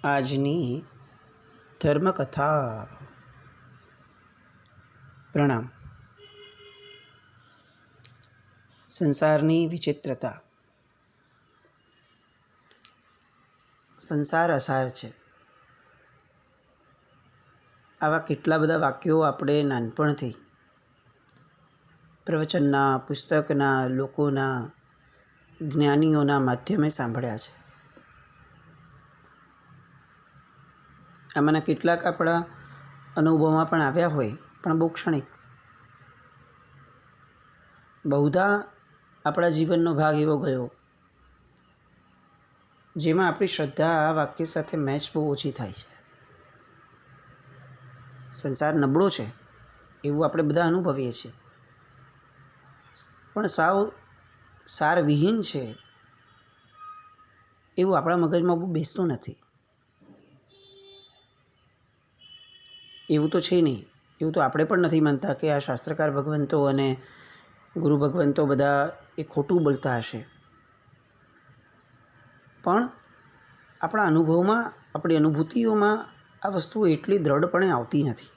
આજની ધર્મકથા. પ્રણામ. સંસારની વિચિત્રતા. સંસાર અસાર છે. આવા કેટલા બધા વાક્યો આપણે નાનપણથી પ્રવચનના, પુસ્તકના, લોકોના, જ્ઞાનીઓના માધ્યમે સાંભળ્યા છે. આમાંના કેટલાક આપણા અનુભવમાં પણ આવ્યા હોય, પણ બહુ ક્ષણિક. બહુધા આપણા જીવનનો ભાગ એવો ગયો જેમાં આપણી શ્રદ્ધા આ વાક્ય સાથે મેચ બહુ ઓછી થાય છે. સંસાર નબળો છે એવું આપણે બધા અનુભવીએ છીએ, પણ સાવ સારવિહીન છે એવું આપણા મગજમાં બહુ બેસતું નથી. એવું તો છે નહીં, એવું તો આપણે પણ નથી માનતા કે આ શાસ્ત્રકાર ભગવંતો અને ગુરુ ભગવંતો બધા એ ખોટું બોલતા હશે. પણ આપણા અનુભવમાં, આપણી અનુભૂતિઓમાં આ વસ્તુઓ એટલી દ્રઢપણે આવતી નથી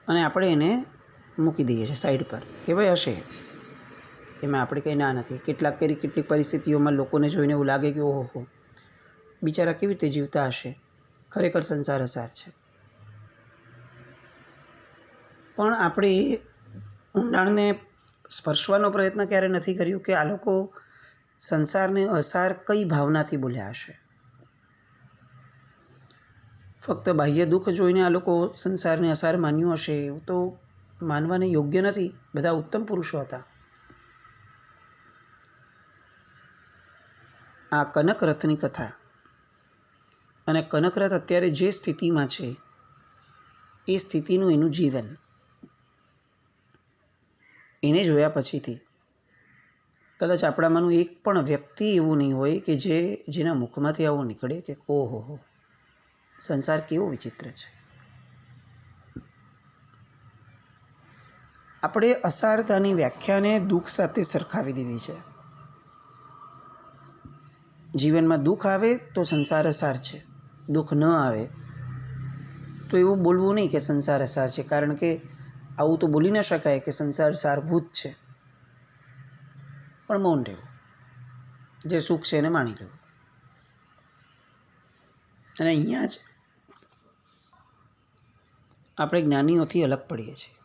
અને આપણે એને મૂકી દઈએ છીએ સાઈડ પર કે ભાઈ હશે, એમાં આપણે કંઈ ના નથી. કેટલીક પરિસ્થિતિઓમાં લોકોને જોઈને એવું લાગે કે ઓહો, બિચારા કેવી રીતે જીવતા હશે, ખરેખર સંસાર અસાર છે. પણ આપણે એ ઊંડાણને સ્પર્શવાનો પ્રયત્ન ક્યારે નથી કર્યું કે આ લોકો સંસારને અસાર કઈ ભાવનાથી બોલ્યા હશે. ફક્ત બાહ્ય દુઃખ જોઈને આ લોકો સંસારને અસાર માન્યું હશે એવું તો માનવાને યોગ્ય નથી. બધા ઉત્તમ પુરુષો હતા. આ કનકરથની કથા, અને કનકરથ અત્યારે જે સ્થિતિમાં છે એ સ્થિતિનું એનું જીવન, એને જોયા પછીથી કદાચ આપણામાંનું એક પણ વ્યક્તિ એવું નહીં હોય કે જેના મુખમાંથી આવું નીકળે કે ઓહો, સંસાર કેવો વિચિત્ર છે. આપણે અસારતાની વ્યાખ્યાને દુઃખ સાથે સરખાવી દીધી છે. જીવનમાં દુઃખ આવે તો સંસાર અસાર છે, દુઃખ ન આવે તો એવું બોલવું નહીં કે સંસાર અસાર છે, કારણ કે આવું તો બોલી ન શકાય કે સંસાર સારભૂત છે. પણ મૌન રહેવું, જે સુખ છે એને માણી લેવું. અને અહીંયા જ આપણે જ્ઞાનીઓથી અલગ પડીએ છીએ.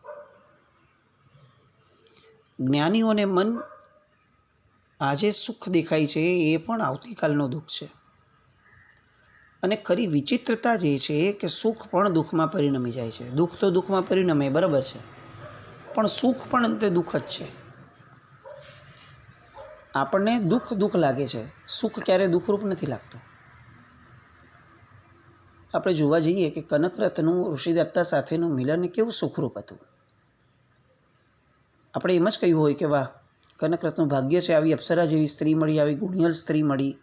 જ્ઞાનીઓને મન આજે સુખ દેખાય છે એ પણ આવતીકાલનો દુઃખ છે. અને ખરી વિચિત્રતા જે છે કે સુખ પણ દુઃખમાં પરિણમી જાય છે. દુઃખ તો દુઃખમાં પરિણમે, બરાબર છે, પણ સુખ પણ અંતે દુઃખ જ છે. આપણને દુઃખ લાગે છે, સુખ ક્યારેય દુઃખરૂપ નથી લાગતું. આપણે જોવા જઈએ કે કનકરથનું ઋષિદત્તા સાથેનું મિલન કેવું સુખરૂપ હતું. આપણે એમ જ કહ્યું હોય કે વાહ, કનકરથનું ભાગ્ય છે, આવી અપ્સરા જેવી સ્ત્રી મળી, આવી ગુણિયલ સ્ત્રી મળી,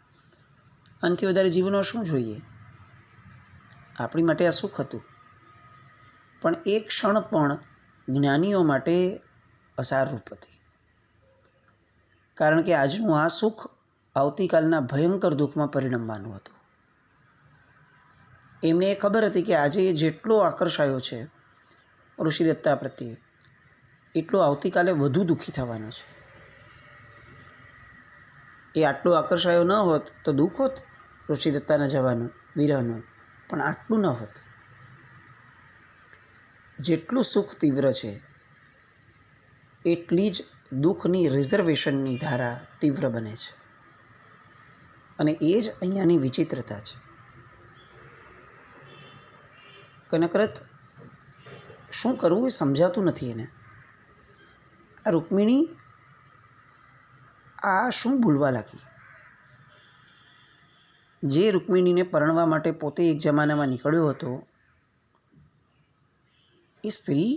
આનાથી વધારે જીવનમાં શું જોઈએ. આપણી માટે આ સુખ હતું, પણ એક ક્ષણ પણ જ્ઞાનીઓ માટે અસારરૂપ હતી. કારણ કે આજનું આ સુખ આવતીકાલના ભયંકર દુઃખમાં પરિણમવાનું હતું. એમને એ ખબર હતી કે આજે એ જેટલો આકર્ષાયો છે ઋષિદત્તા પ્રત્યે, એટલો આવતીકાલે વધુ દુઃખી થવાનો છે. એ આટલો આકર્ષાયો ન હોત તો દુઃખ હોત ઋષિદત્તાના જવાનું, વિરહનું, પણ આટલું ન હોત. જેટલું સુખ તીવ્ર છે એટલી જ દુઃખની રિઝર્વેશનની ધારા તીવ્ર બને છે. અને એ જ અહીંયાની વિચિત્રતા છે. કનકરથ શું કરવું એ સમજાતું નથી એને. આ રૂક્મિણી આ શું બોલવા લાગી? જે રૂક્મિણીને પરણવા માટે પોતે એક જમાનામાં નીકળ્યો હતો, એ સ્ત્રી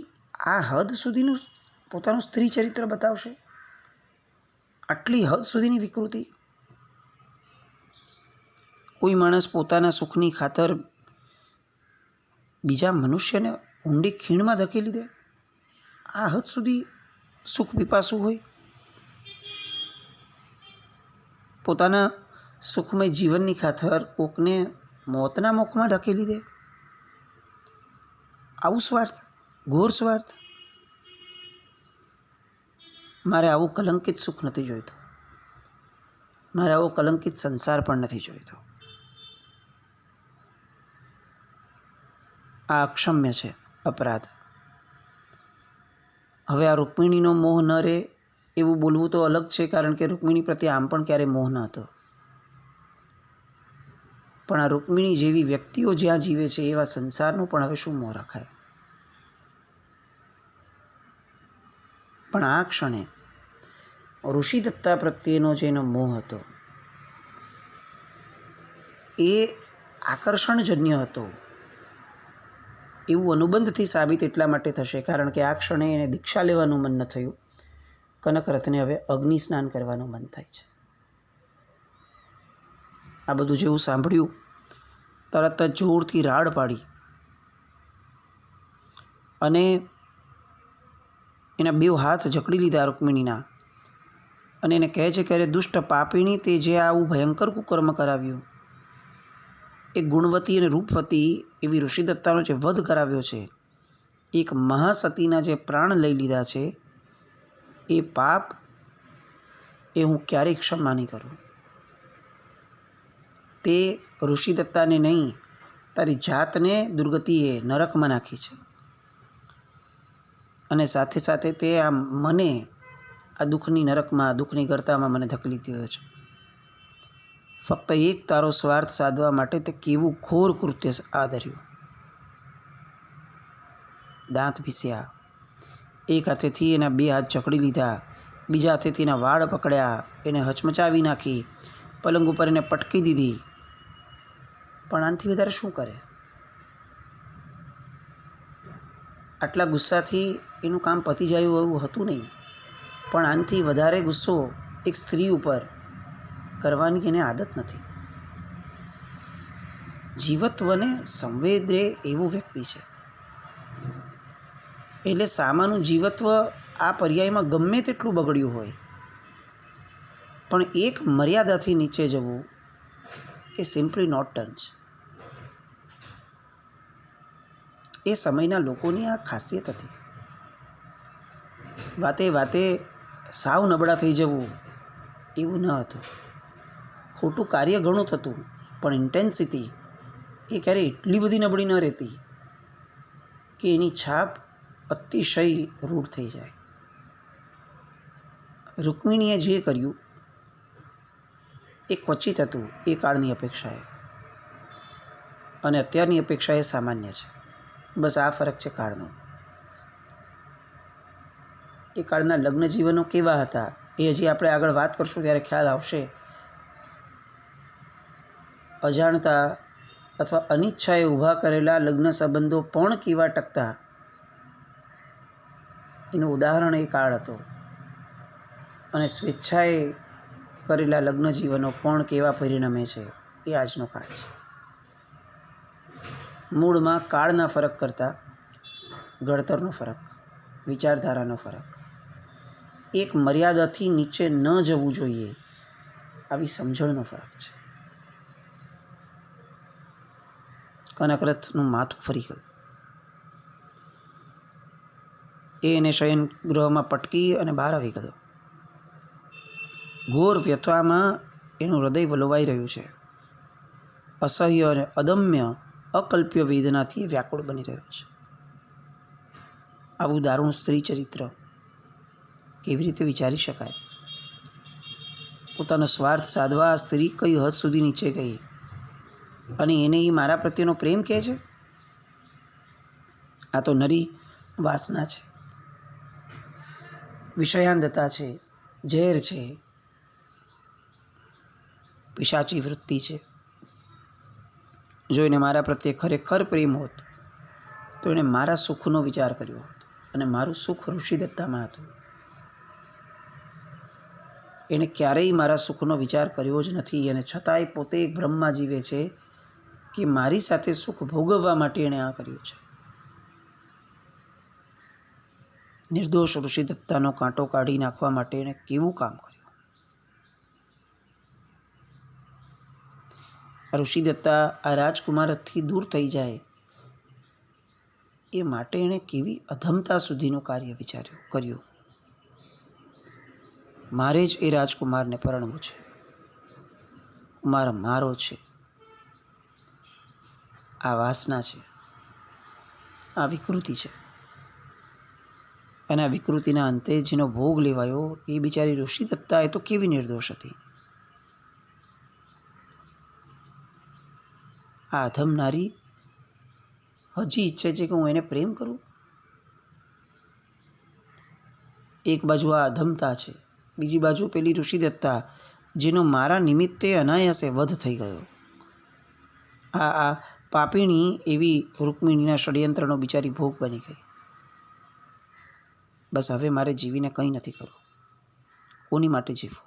આ હદ સુધીનું પોતાનું સ્ત્રી ચરિત્ર બતાવશે? આટલી હદ સુધીની વિકૃતિ? કોઈ માણસ પોતાના સુખની ખાતર બીજા મનુષ્યને ઊંડી ખીણમાં ધકેલી દે? આ હદ સુધી સુખ પીપાસુ હોય? પોતાના સુખમય જીવનની ખાતર કોકને મોતના મુખમાં ધકેલી દે? આવું સ્વાર્થ, ઘોર સ્વાર્થ. મારે આવું કલંકિત સુખ નથી જોઈતું. મારે આવો કલંકિત સંસાર પણ નથી જોઈતો. આ અક્ષમ્ય છે, અપરાધ. હવે આ રૂકમિણીનો મોહ ન રહે એવું બોલવું તો અલગ છે, કારણ કે રૂકમિણી પ્રત્યે આમ પણ ક્યારેય મોહ ન હતો. પણ આ રૂકમિણી જેવી વ્યક્તિઓ જ્યાં જીવે છે એવા સંસારનો પણ હવે શું મોહ રખાય? પણ આ ક્ષણે ઋષિદત્તા પ્રત્યેનો જેનો મોહ હતો એ આકર્ષણજન્ય હતો એવું અનુબંધથી સાબિત એટલા માટે થશે કારણ કે આ ક્ષણે એને દીક્ષા લેવાનું મન ન થયું. કનકરથને હવે અગ્નિ સ્નાન કરવાનું મન થાય છે. આ બધું જેવું સાંભળ્યું તરત જ જોરથી રાડ પાડી અને એના બેઉ હાથ જકડી લીધા રૂકમિણીના અને એને કહે છે કે અરે દુષ્ટ પાપીણી, તે જે આવું ભયંકર કુકર્મ કરાવ્યું, એક ગુણવતી અને રૂપવતી એવી ઋષિદત્તાનો જે વધ કરાવ્યો છે, એક મહાસતીના જે પ્રાણ લઈ લીધા છે, એ પાપ એ હું ક્યારેય ક્ષમા નહીં કરું. તે ઋષિદત્તાને નહીં, તારી જાતને દુર્ગતિએ નરકમાં નાખી છે અને સાથે સાથે તે આ મને આ દુઃખની નરકમાં, દુઃખની ગર્તામાં મને ધકેલી દીધો છે. ફક્ત એક તારો સ્વાર્થ સાધવા માટે તે કેવું ઘોર કૃત્ય આદર્યું. દાંત પીસ્યા, એક હાથેથી એના બે હાથ જકડી લીધા, બીજા હાથેથી એના વાળ પકડ્યા, એને હચમચાવી નાખી, પલંગ ઉપર એને પટકી દીધી. પણ આનાથી વધારે શું કરે? આટલા ગુસ્સાથી એનું કામ પતી જાય એવું હતું નહીં, પણ આનાથી વધારે ગુસ્સો એક સ્ત્રી ઉપર કરવાની એને આદત નથી. જીવત્વને સંવેદે એવું વ્યક્તિ છે. એટલે સામાનું જીવત્વ આ પર્યાયમાં ગમે તેટલું બગડ્યું હોય, પણ એક મર્યાદાથી નીચે જવું એ સિમ્પલી નોટ ડન છે. એ સમયના લોકોની આ ખાસિયત હતી. વાતે વાતે સાવ નબળા થઈ જવું એવું ન હતું. ખોટું કાર્ય ઘણું થતું, પણ ઇન્ટેન્સિટી એ ક્યારેય એટલી બધી નબળી ન રહેતી કે એની છાપ અતિશય રૂઢ થઈ જાય. રૂકમિણીએ જે કર્યું એ ક્વચિત હતું એ કાળની અપેક્ષાએ, અને અત્યારની અપેક્ષા એ સામાન્ય છે. બસ આ ફરક છે કાળનો. એ કાળના લગ્ન જીવનો કેવા હતા એ હજી આપણે આગળ વાત કરશું ત્યારે ખ્યાલ આવશે. અજાણતા અથવા અનિચ્છાએ ઊભા કરેલા લગ્ન સંબંધો પણ કેવા ટકતા એનું ઉદાહરણ એ કાળ હતો, અને સ્વેચ્છાએ કરેલા લગ્ન જીવનો પણ કેવા પરિણમે છે એ આજનો કાળ છે. મૂળમાં કાળના ફરક કરતાં ઘડતરનો ફરક, વિચારધારાનો ફરક, એક મર્યાદાથી નીચે ન જવું જોઈએ આવી સમજણનો ફરક છે. કનકરથનું માથું ફરી ગયું. એને શયન ગૃહમાં પટકી અને બહાર આવી ગયો. ઘોર વ્યથામાં એનું હૃદય વલોવાઈ રહ્યું છે. અસહ્ય અને અદમ્ય અકલ્પ્ય વેદનાથી એ વ્યાકુળ બની રહ્યો છે. આવું દારૂણ સ્ત્રી ચરિત્ર કેવી રીતે વિચારી શકાય? પોતાનો સ્વાર્થ સાધવા આ સ્ત્રી કઈ હદ સુધી નીચે ગઈ, અને એને એ મારા પ્રત્યેનો પ્રેમ કહે છે? આ તો નરી વાસના છે, વિષયાંધતા છે, ઝેર છે, પિશાચી વૃત્તિ છે. જો એને મારા પ્રત્યે ખરેખર પ્રેમ હોત તો એણે મારા સુખનો વિચાર કર્યો હોત, અને મારું સુખ ઋષિદત્તામાં હતું. એણે ક્યારેય મારા સુખનો વિચાર કર્યો જ નથી, અને છતાંય પોતે એક ભ્રમમાં જીવે છે કે મારી સાથે સુખ ભોગવવા માટે એણે આ કર્યું છે. નિર્દોષ ઋષિદત્તાનો કાંટો કાઢી નાખવા માટે એણે કેવું કામ કર્યું! ઋષિદત્તા આ રાજકુમારથી દૂર થઈ જાય એ માટે એણે કેવી અધમતા સુધીનું કાર્ય કર્યું. મારે જ એ રાજકુમારને પરણવું છે, કુમાર મારો છે. આ વાસના છે, આ વિકૃતિ છે. અને આ વિકૃતિના અંતે જેનો ભોગ લેવાયો એ બિચારી ઋષિદત્તા એ તો કેવી નિર્દોષ હતી. આ અધમ નારી હજી ઈચ્છે છે કે હું એને પ્રેમ કરું. એક બાજુ આ અધમતા છે, બીજી બાજુ પેલી ઋષિદત્તા જેનો મારા નિમિત્તે અનાયાસે વધ થઈ ગયો. આ પાપીણી એવી રૂકમિણીના ષડયંત્રનો બિચારી ભોગ બની ગઈ. બસ હવે મારે જીવીને કંઈ નથી કરવું. કોની માટે જીવવું?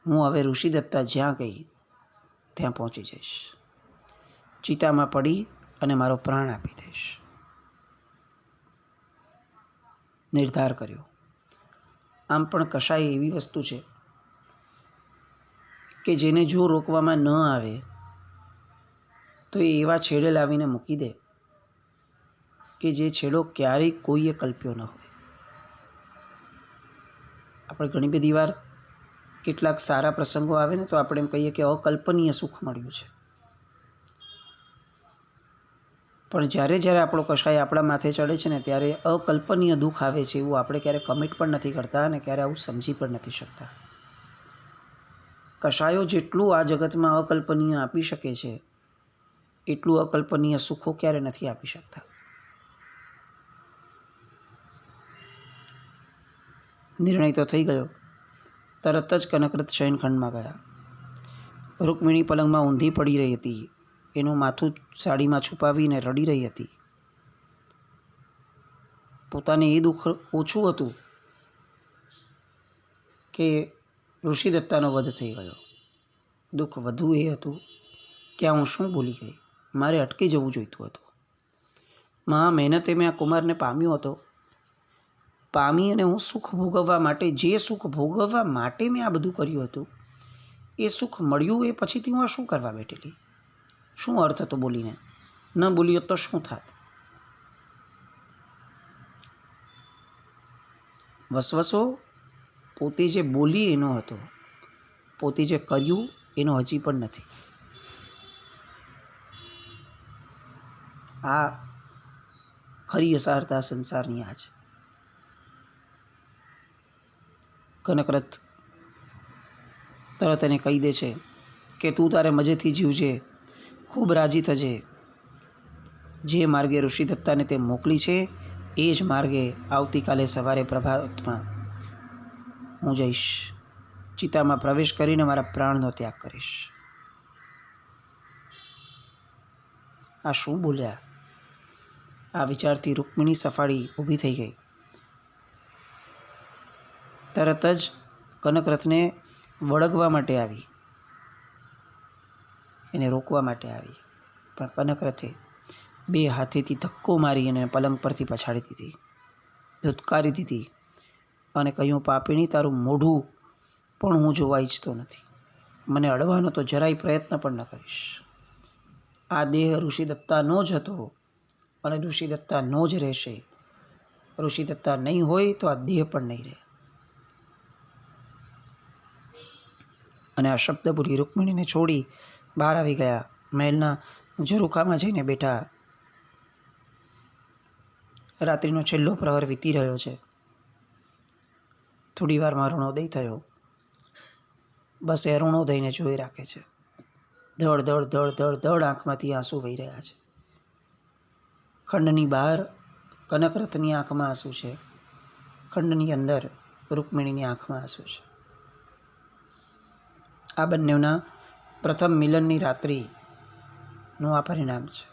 હું હવે ઋષિદત્તા જ્યાં ગઈ ત્યાં પહોંચી જઈશ, ચિતામાં પડી અને મારો પ્રાણ આપી દઈશ. નિર્ધાર કર્યો. આમ પણ કશાય એવી વસ્તુ છે કે જેને જો રોકવામાં ન આવે તો એ એવા છેડે લાવીને મૂકી દે કે જે છેડો ક્યારેય કોઈએ કલ્પ્યો ન હોય. આપણે ઘણી બધી વાર કેટલાક સારા પ્રસંગો આવે ને તો આપણે એમ કહીએ કે અકલ્પનીય સુખ મળ્યું છે. પણ જ્યારે જ્યારે આપણો કશાય આપણા માથે ચડે છે ને ત્યારે અકલ્પનીય દુઃખ આવે છે એવું આપણે ક્યારે કમિટ પણ નથી કરતા અને ક્યારે આવું સમજી પણ નથી શકતા. કશાયો જેટલું આ જગતમાં અકલ્પનીય આપી શકે છે એટલું અકલ્પનીય સુખો ક્યારે નથી આપી શકતા. નિર્ણય તો થઈ ગયો. તરત જ કનકરથ શયનખંડમાં ગયા. રૂકમિણી પલંગમાં ઊંધી પડી રહી હતી. એનું માથું સાડીમાં છુપાવીને રડી રહી હતી. પોતાને એ દુઃખ ઓછું હતું કે ઋષિદત્તાનો વધ થઈ ગયો. દુઃખ વધુ એ હતું કે હું શું બોલી ગઈ, મારે અટકી જવું જોઈતું હતું. મહા મહેનતે મેં આ કુમારને પામ્યો હતો. પામી અને હું સુખ ભોગવવા માટે, જે સુખ ભોગવવા માટે મેં આ બધું કર્યું હતું, એ સુખ મળ્યું એ પછીથી હું આ શું કરવા બેઠેલી? શું અર્થ હતો બોલીને? ન બોલી હોત તો શું થાત? વસવસો પોતે જે બોલી એનો હતો, પોતે જે કર્યું એનો હજી પણ નથી. આ ખરી અસારતા સંસારની આ છે. કનકરથ તરત એને કહી દે છે કે તું તારે મજેથી જીવજે, ખૂબ રાજી થજે. જે માર્ગે ઋષિદત્તાને તે મોકલી છે એ જ માર્ગે આવતીકાલે સવારે પ્રભાતમાં હું જઈશ. ચિતામાં પ્રવેશ કરીને મારા પ્રાણનો ત્યાગ કરીશ. આ શું બોલ્યા? આ વિચારથી રૂકમિણી સફાળી ઊભી થઈ ગઈ. તરત જ કનકરથને વળગવા માટે આવી, એને રોકવા માટે આવી. પણ કનકરથે બે હાથેથી ધક્કો મારી અને પલંગ પરથી પછાડી દીધી, ધુત્કારી દીધી અને કહ્યું, પાપીણી, તારું મોઢું પણ હું જોવા ઈચ્છતો નથી. મને અડવાનો તો જરાય પ્રયત્ન પણ ન કરીશ. આ દેહ ઋષિદત્તાનો જ હતો અને ઋષિદત્તાનો જ રહેશે. ઋષિદત્તા નહીં હોય તો આ દેહ પણ નહીં રહે. અને આ શબ્દ બોલી રૂકમિણીને છોડી બહાર આવી ગયા. મહેલના ઝરૂખામાં જઈને બેઠા. રાત્રિનો છેલ્લો પ્રહર વીતી રહ્યો છે. થોડી વારમાં અરુણોદય થયો. બસ એ અરુણોદયને જોઈ રાખે છે. ધડ ધડ ધડ ધડ ધડ આંખમાંથી આંસુ વહી રહ્યા છે. ખંડની બહાર કનકરથની આંખમાં આંસુ છે. ખંડની અંદર રૂકમિણીની આંખમાં આંસુ છે. આ બંનેના પ્રથમ મિલનની રાત્રિનું આ પરિણામ છે.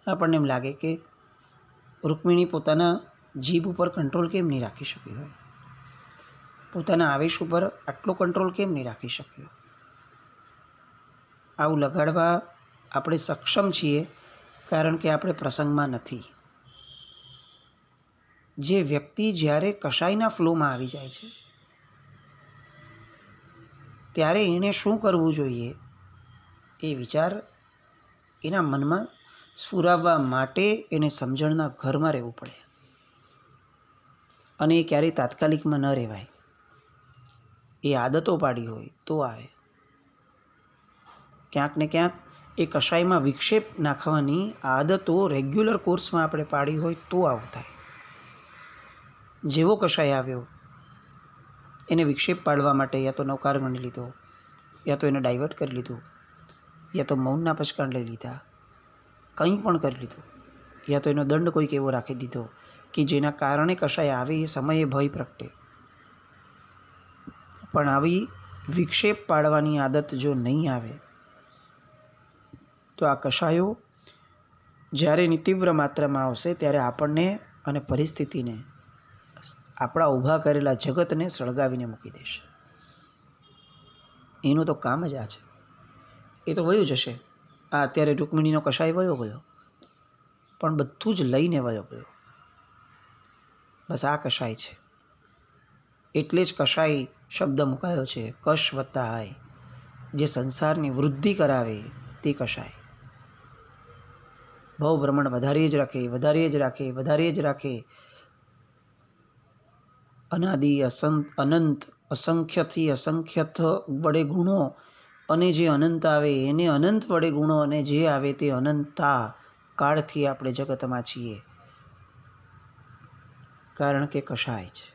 આપણને એમ લાગે કે રૂકમિણી પોતાના જીભ ઉપર કંટ્રોલ કેમ નહીં રાખી શકી હોય, પોતાના આવેશ ઉપર આટલો કંટ્રોલ કેમ નહીં રાખી શક્યો. આવું લગાડવા આપણે સક્ષમ છીએ કારણ કે આપણે પ્રસંગમાં નથી. જે વ્યક્તિ જ્યારે કશાયના ફ્લોમાં આવી જાય છે ત્યારે એણે શું કરવું જોઈએ એ વિચાર એના મનમાં સ્ફુરાવવા માટે એને સમજણના ઘરમાં રહેવું પડે. અને એ ક્યારેય તાત્કાલિકમાં ન રહેવાય. એ આદતો પાડી હોય તો આવે. ક્યાંક ને ક્યાંક એ કશાયમાં વિક્ષેપ નાખવાની આદતો રેગ્યુલર કોર્સમાં આપણે પાડી હોય તો આવું થાય. જેવો કશાય આવ્યો એને વિક્ષેપ પાડવા માટે યા તો નવકાર ગણી લીધો, યા તો એને ડાયવર્ટ કરી લીધું, યા તો મૌનના પચકાણ લઈ લીધા, કંઈ પણ કરી લીધું, યા તો એનો દંડ કોઈક એવો રાખી દીધો કે જેના કારણે કશાય આવે એ સમયે ભય પ્રગટે. પણ આવી વિક્ષેપ પાડવાની આદત જો નહીં આવે તો આ કશાયો જ્યારે એની તીવ્ર માત્રામાં આવશે ત્યારે આપણને અને પરિસ્થિતિને, આપણા ઊભા કરેલા જગતને સળગાવીને મૂકી દેશે. એનું તો કામ જ આ છે. એ તો વયું જશે. આ અત્યારે રૂકમિણીનો કશાય વયો ગયો, પણ બધું જ લઈને વયો ગયો. બસ આ કશાય છે. એટલે જ કશાય શબ્દ મુકાયો છે. કશ વત્તા આય, જે સંસારની વૃદ્ધિ કરાવે તે કશાય. ભવ ભ્રમણ વધારે જ રાખે, વધારે જ રાખે, વધારે જ રાખે. અનાદિ અનંત અસંખ્યથી અસંખ્યથ વડે ગુણો અને જે અનંત આવે એને અનંત વડે ગુણો અને જે આવે તે અનંતા કાળથી આપણે જગતમાં છીએ. કારણ કે કશાય છે.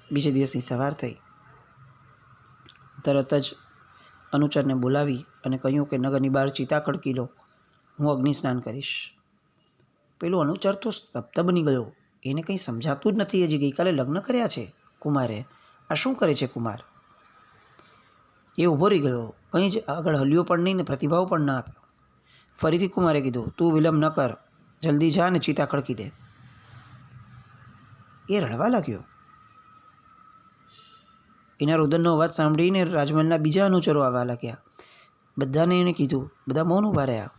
બીજે દિવસની સવાર થઈ. તરત જ અનુચરને બોલાવી અને કહ્યું કે નગરની બહાર ચિતા કડકી લો, હું અગ્નિ સ્નાન કરીશ. પેલો અનુચર તો સ્તબ્ધ બની ગયો. એને કંઈ સમજાતું જ નથી. હજી ગઈકાલે લગ્ન કર્યા છે કુમારે. આ શું કરે છે કુમાર? એ ઊભો રહી ગયો. કંઈ જ આગળ હલ્યો પણ નહીં ને પ્રતિભાવ પણ ના આપ્યો. ફરીથી કુમારે કીધું, તું વિલંબ ન કર, જલ્દી જા ને ચિતા કડકી દે. એ રડવા લાગ્યો. એના રુદનનો અવાજ સાંભળીને રાજમહેલના બીજા અનુચરો આવવા લાગ્યા. બધાને એણે કીધું. બધા મૌન ઊભા રહ્યા.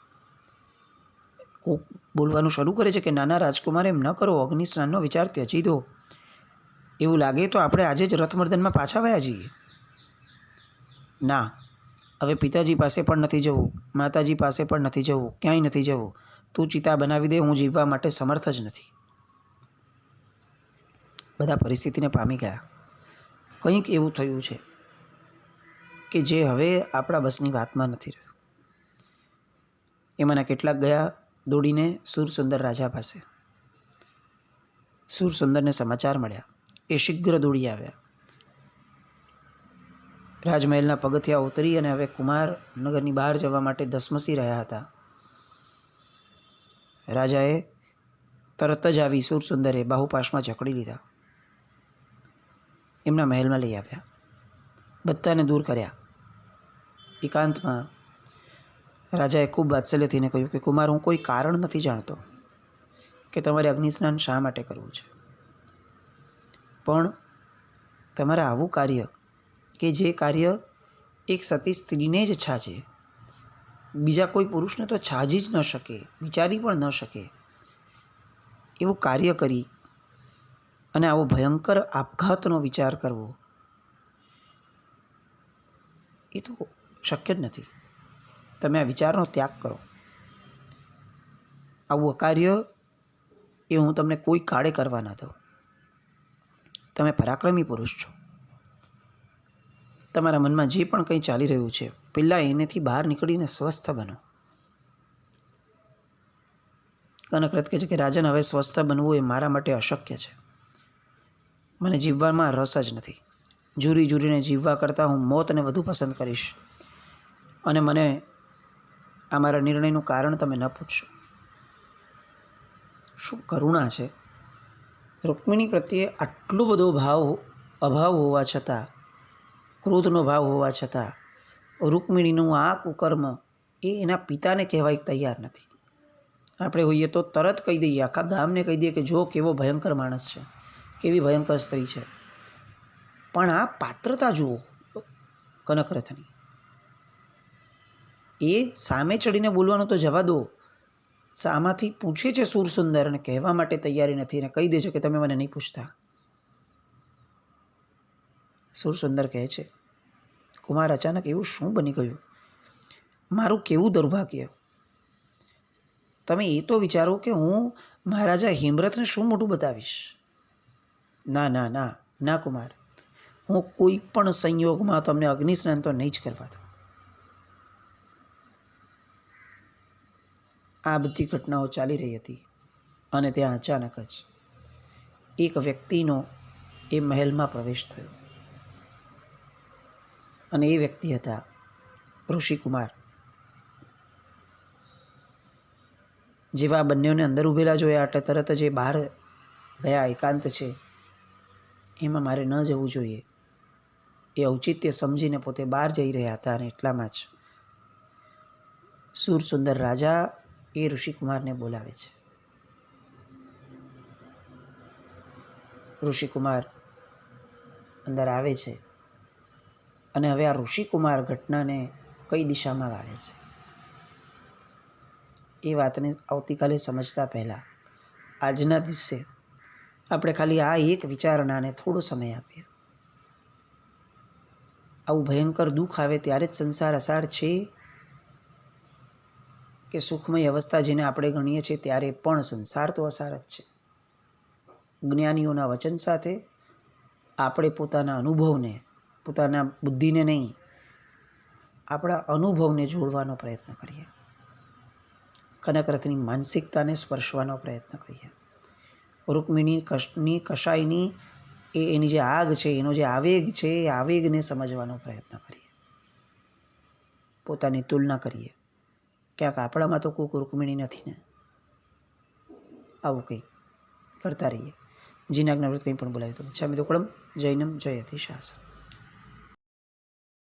કોક બોલવાનું શરૂ કરે છે કે નાના રાજકુમાર એમ ન કરો, અગ્નિ સ્નાનનો વિચાર ત્યજી દો. એવું લાગે તો આપણે આજે જ રથમર્દનમાં પાછા વયા જઈએ. ના, હવે પિતાજી પાસે પણ નથી જવું, માતાજી પાસે પણ નથી જવું, ક્યાંય નથી જવું. તું ચિતા બનાવી દે, હું જીવવા માટે સમર્થ જ નથી. બધા પરિસ્થિતિને પામી ગયા. કંઈક એવું થયું છે કે જે હવે આપણા બસની વાતમાં નથી રહ્યું. એમાંના કેટલાક ગયા દોડીને સુરસુંદર રાજા પાસે. સુરસુંદરને સમાચાર મળ્યા. એ શીઘ્ર દોડી આવ્યા. રાજમહેલના પગથિયા ઉતરી અને હવે કુમાર નગરની બહાર જવા માટે ધસમસી રહ્યા હતા. રાજાએ તરત જ આવી સુરસુંદરે બાહુપાશમાં જકડી લીધા. એમના મહેલમાં લઈ આવ્યા. બધાને દૂર કર્યા. એકાંતમાં રાજાએ ખૂબ વાત્સલ્યથી કહ્યું કે કુમાર, હું કોઈ કારણ નથી જાણતો કે તમારે અગ્નિસ્નાન શા માટે કરવું છે, પણ તમારે આવું કાર્ય કે જે કાર્ય એક સતી સ્ત્રીને જ છાજે, બીજા કોઈ પુરુષને તો છાજી જ ન શકે, વિચારી પણ ન શકે, એવું કાર્ય કરી અને આવો ભયંકર આપઘાતનો વિચાર કરવો એ તો શક્ય જ નથી. તમે આ વિચારનો ત્યાગ કરો. આવું અકાર્ય એ હું તમને કોઈ કાળે કરવા ના દઉં. તમે પરાક્રમી પુરુષ છો. તમારા મનમાં જે પણ કંઈ ચાલી રહ્યું છે, પહેલાં એનેથી બહાર નીકળીને સ્વસ્થ બનો. કનકરથ કહે છે કે રાજન, હવે સ્વસ્થ બનવું એ મારા માટે અશક્ય છે. મને જીવવામાં રસ જ નથી. જુરી જુરીને જીવવા કરતાં હું મોતને વધુ પસંદ કરીશ. અને મને આ મારા નિર્ણયનું કારણ તમે ન પૂછશો. શું કરુણા છે! રૂક્મિણી પ્રત્યે આટલો બધો અભાવ હોવા છતાં, ક્રોધનો ભાવ હોવા છતાં રૂક્મિણીનું આ કુકર્મ એ એના પિતાને કહેવાય તૈયાર નથી. આપણે હોઈએ તો તરત કહી દઈએ, આખા ગામને કહી દઈએ કે જો કેવો ભયંકર માણસ છે, કેવી ભયંકર સ્ત્રી છે. પણ આ પાત્રતા જુઓ કનકરથની. એ સામે ચડીને બોલવાનું તો જવા દો, સામાથી પૂછે છે સુરસુંદર અને કહેવા માટે તૈયારી નથી અને કહી દે છે કે તમે મને નહીં પૂછતા. સુરસુંદર કહે છે, કુમાર અચાનક એવું શું બની ગયું? મારું કેવું દુર્ભાગ્ય! તમે એ તો વિચારો કે હું મહારાજા હેમરથને શું મોટું બતાવીશ? ના ના ના ના કુમાર, હું કોઈ પણ સંયોગમાં તમને અગ્નિસ્નાન તો નહીં જ કરવા દઉં. આ બધી ઘટનાઓ ચાલી રહી હતી અને ત્યાં અચાનક જ એક વ્યક્તિનો એ મહેલમાં પ્રવેશ થયો અને એ વ્યક્તિ હતા ઋષિકુમાર. જેવા બંનેઓને અંદર ઊભેલા જોયા એટલે તરત જ એ બહાર ગયા. એકાંત છે એમાં મારે ન જવું જોઈએ એ ઔચિત્ય સમજીને પોતે બહાર જઈ રહ્યા હતા અને એટલામાં જ સુરસુંદર રાજા એ ઋષિકુમારને બોલાવે છે. ઋષિકુમાર અંદર આવે છે અને હવે આ ઋષિકુમાર ઘટનાને કઈ દિશામાં વાળે છે એ વાતને આવતીકાલે સમજતા પહેલાં આજના દિવસે આપણે ખાલી આ એક વિચારણાને થોડો સમય આપીએ. આવું ભયંકર દુઃખ આવે ત્યારે જ સંસાર અસાર છે કે સુખમય અવસ્થા જેને આપણે ગણીએ છીએ ત્યારે પણ સંસાર તો અસાર જ છે. જ્ઞાનીઓના વચન સાથે આપણે પોતાના અનુભવને, પોતાના બુદ્ધિને નહીં, આપણા અનુભવને જોડવાનો પ્રયત્ન કરીએ. કનકરથની માનસિકતાને સ્પર્શવાનો પ્રયત્ન કરીએ. રૂકમિણીની કશાયની એની જે આગ છે, એનો જે આવેગ છે, એ આવેગને સમજવાનો પ્રયત્ન કરીએ. પોતાની તુલના કરીએ. ક્યાંક આપણામાં તો કોઈક રૂકમિણી નથી ને? આવું કંઈક કરતા રહીએ. જીનાજ્ઞાવૃત કંઈ પણ બોલાવ્યું તો છામી દુકડમ જૈનમ જયતિ શાસન.